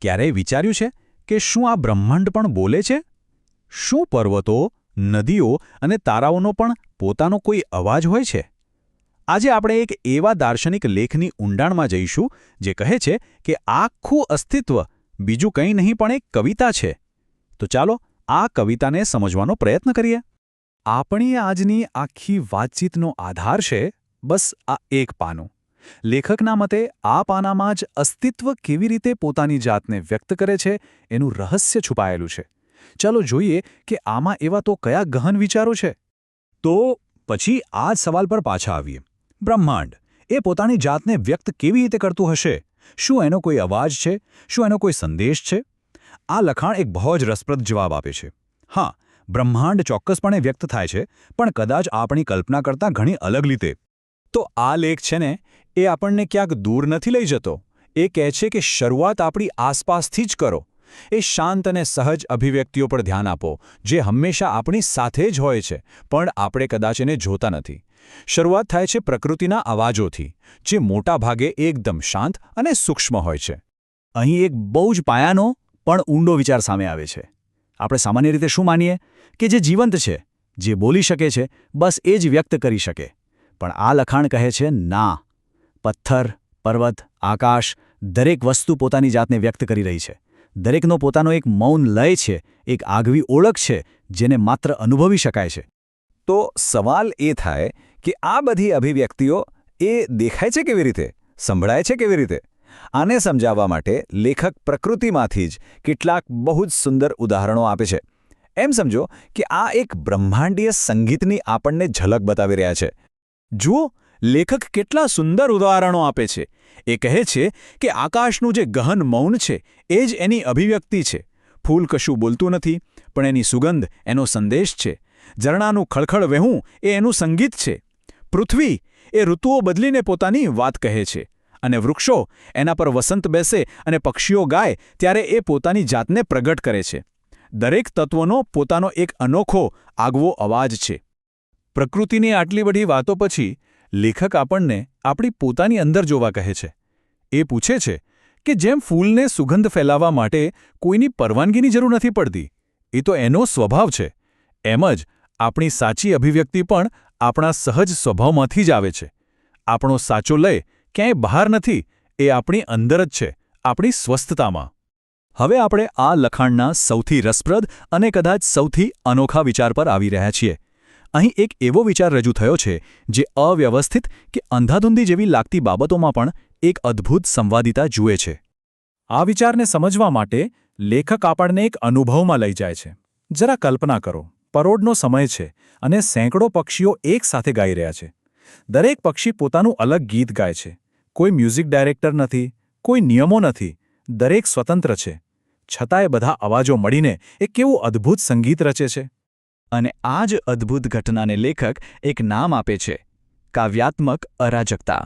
ક્યારેય વિચાર્યું છે કે શું આ બ્રહ્માંડ પણ બોલે છે? શું પર્વતો, નદીઓ અને તારાઓનો પણ પોતાનો કોઈ અવાજ હોય છે? આજે આપણે એક એવા દાર્શનિક લેખની ઊંડાણમાં જઈશું જે કહે છે કે આખું અસ્તિત્વ બીજું કંઈ નહીં પણ એક કવિતા છે. તો ચાલો આ કવિતાને સમજવાનો પ્રયત્ન કરીએ. આપણી આજની આખી વાતચીતનો આધાર છે બસ આ એક પાનું. લેખકના મતે આ પાનામાં જ અસ્તિત્વ કેવી રીતે પોતાની જાતને વ્યક્ત કરે છે એનું રહસ્ય છુપાયેલું છે. ચાલો જોઈએ કે આમાં એવા તો કયા ગહન વિચારો છે. તો પછી આ જ સવાલ પર પાછા આવીએ. બ્રહ્માંડ એ પોતાની જાતને વ્યક્ત કેવી રીતે કરતું હશે? શું એનો કોઈ અવાજ છે? શું એનો કોઈ સંદેશ છે? આ લખાણ એક બહુ જ રસપ્રદ જવાબ આપે છે. હા, બ્રહ્માંડ ચોક્કસપણે વ્યક્ત થાય છે, પણ કદાચ આપણી કલ્પના કરતાં ઘણી અલગ રીતે. તો આ લેખ છે ને, એ આપણને ક્યાંક દૂર નથી લઈ જતો. એ કહે છે કે શરૂઆત આપણી આસપાસથી જ કરો. એ શાંત અને સહજ અભિવ્યક્તિઓ પર ધ્યાન આપો, જે હંમેશા આપણી સાથે જ હોય છે, પણ આપણે કદાચ એને જોતા નથી. શરૂઆત થાય છે પ્રકૃતિના અવાજોથી, જે મોટા ભાગે એકદમ શાંત અને સૂક્ષ્મ હોય છે. અહીં એક બહુ જ પાયાનો પણ ઊંડો વિચાર સામે આવે છે. આપણે સામાન્ય રીતે શું માનીએ કે જે જીવંત છે, જે બોલી શકે છે, બસ એ જ વ્યક્ત કરી શકે. પણ આ લખાણ કહે છે ના. પથ્થર, પર્વત, આકાશ, દરેક વસ્તુ પોતાની જાતને વ્યક્ત કરી રહી છે. દરેકનો પોતાનો એક મૌન લય છે, એક આગવી ઓળખ છે, જેને માત્ર અનુભવી શકાય છે. તો સવાલ એ થાય કે આ બધી અભિવ્યક્તિઓ એ દેખાય છે કેવી રીતે? સંભળાય છે કેવી રીતે? આને સમજાવવા માટે લેખક પ્રકૃતિમાંથી જ કેટલાક બહુ જ સુંદર ઉદાહરણો આપે છે. એમ સમજો કે આ એક બ્રહ્માંડીય સંગીતની આપણને ઝલક બતાવી રહ્યા છે. જુઓ, લેખક કેટલા સુંદર ઉદાહરણો આપે છે. એ કહે છે કે આકાશનું જે ગહન મૌન છે એ જ એની અભિવ્યક્તિ છે. ફૂલ કશું બોલતું નથી, પણ એની સુગંધ એનો સંદેશ છે. ઝરણાનું ખળખળ વહેવું એ એનું સંગીત છે. પૃથ્વી એ ઋતુઓ બદલીને પોતાની વાત કહે છે. અને વૃક્ષો એના પર વસંત બેસે અને પક્ષીઓ ગાય ત્યારે એ પોતાની જાતને પ્રગટ કરે છે. દરેક તત્વનો પોતાનો એક અનોખો આગવો અવાજ છે. પ્રકૃતિની આટલી બધી વાતો પછી લેખક આપણને આપણી પોતાની અંદર જોવા કહે છે. એ પૂછે છે કે જેમ ફૂલને સુગંધ ફેલાવવા માટે કોઈની પરવાનગીની જરૂર નથી પડતી, એ તો એનો સ્વભાવ છે, એમ જ આપણી સાચી અભિવ્યક્તિ પણ આપણા સહજ સ્વભાવમાંથી જ આવે છે. આપણો સાચો લય ક્યાંય બહાર નથી, એ આપણી અંદર જ છે, આપણી સ્વસ્થતામાં. હવે આપણે આ લખાણના સૌથી રસપ્રદ અને કદાચ સૌથી અનોખા વિચાર પર આવી રહ્યા છીએ. અહીં એક એવો વિચાર રજૂ થયો છે જે અવ્યવસ્થિત કે અંધાધૂંધી જેવી લાગતી બાબતોમાં પણ એક અદ્ભુત સંવાદિતા જુએ છે. આ વિચારને સમજવા માટે લેખક આપણને એક અનુભવમાં લઈ જાય છે. જરા કલ્પના કરો, પરોઢનો સમય છે અને સેંકડો પક્ષીઓ એક સાથે ગાઈ રહ્યા છે. દરેક પક્ષી પોતાનું અલગ ગીત ગાય છે. કોઈ મ્યુઝિક ડાયરેક્ટર નથી, કોઈ નિયમો નથી, દરેક સ્વતંત્ર છે. છતાંય બધા અવાજો મળીને એક કેવું અદ્ભુત સંગીત રચે છે. અને આ જ અદ્ભુત ઘટનાને લેખક એક નામ આપે છે: કાવ્યાત્મક અરાજકતા.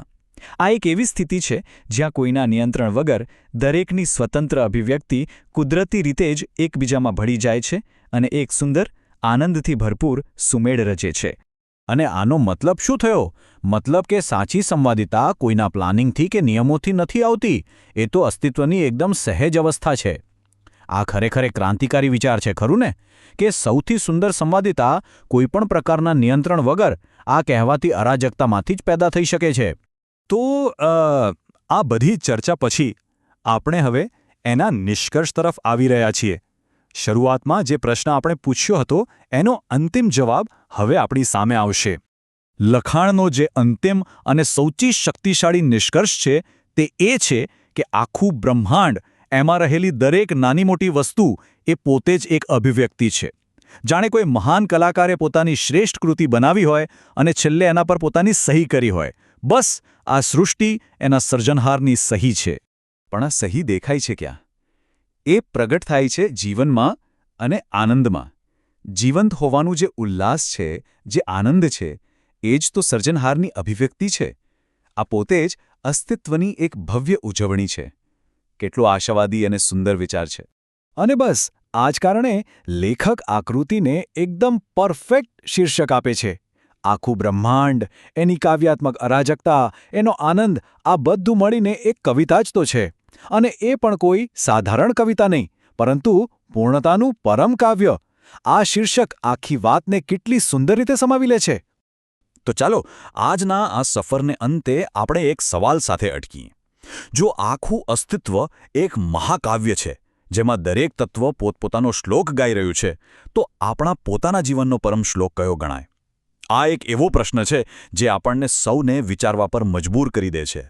આ એક એવી સ્થિતિ છે જ્યાં કોઈના નિયંત્રણ વગર દરેકની સ્વતંત્ર અભિવ્યક્તિ કુદરતી રીતે જ એકબીજામાં ભળી જાય છે અને એક સુંદર, આનંદથી ભરપૂર સુમેળ રચે છે. અને આનો મતલબ શું થયો? મતલબ કે સાચી સંવાદિતા કોઈના પ્લાનિંગથી કે નિયમોથી નથી આવતી. એ તો અસ્તિત્વની એકદમ સહેજ અવસ્થા છે. આ ખરેખર એક ક્રાંતિકારી વિચાર છે, ખરું ને? કે સૌથી સુંદર સંવાદિતા કોઈપણ પ્રકારના નિયંત્રણ વગર આ કહેવાતી અરાજકતામાંથી જ પેદા થઈ શકે છે. તો આ બધી ચર્ચા પછી આપણે હવે એના નિષ્કર્ષ તરફ આવી રહ્યા છીએ. શરૂઆતમાં જે પ્રશ્ન આપણે પૂછ્યો હતો એનો અંતિમ જવાબ હવે આપણી સામે આવશે. લખાણનો જે અંતિમ અને સૌથી શક્તિશાળી નિષ્કર્ષ છે તે એ છે કે આખું બ્રહ્માંડ, એમાં રહેલી દરેક નાની મોટી વસ્તુ એ પોતે જ એક અભિવ્યક્તિ છે. જાણે કોઈ મહાન કલાકારે પોતાની શ્રેષ્ઠ કૃતિ બનાવી હોય અને છેલ્લે એના પર પોતાની સહી કરી હોય. બસ આ સૃષ્ટિ એના સર્જનહારની સહી છે. પણ આ સહી દેખાય છે ક્યાં? એ પ્રગટ થાય છે જીવનમાં અને આનંદમાં. જીવંત હોવાનું જે ઉલ્લાસ છે, જે આનંદ છે, એ જ તો સર્જનહારની અભિવ્યક્તિ છે. આ પોતે જ અસ્તિત્વની એક ભવ્ય ઉજવણી છે. કેટલો આશાવાદી અને સુંદર વિચાર છે. અને બસ આ જ કારણે લેખક આકૃતિને એકદમ પરફેક્ટ શીર્ષક આપે છે. આખું બ્રહ્માંડ, એની કાવ્યાત્મક અરાજકતા, એનો આનંદ, આ બધું મળીને એક કવિતા જ તો છે. અને એ પણ કોઈ સાધારણ કવિતા નહીં, પરંતુ પૂર્ણતાનું પરમ કાવ્ય. આ શીર્ષક આખી વાતને કેટલી સુંદર રીતે સમાવી લે છે. તો ચાલો આજના આ સફરને અંતે આપણે એક સવાલ સાથે અટકીએ. જો આખું અસ્તિત્વ એક મહાકાવ્ય છે, જેમાં દરેક તત્વ પોતપોતાનો શ્લોક ગાઈ રહ્યું છે, તો આપણા પોતાના જીવનનો પરમ શ્લોક કયો ગણાય? આ એક એવો પ્રશ્ન છે જે આપણને સૌને વિચારવા પર મજબૂર કરી દે છે.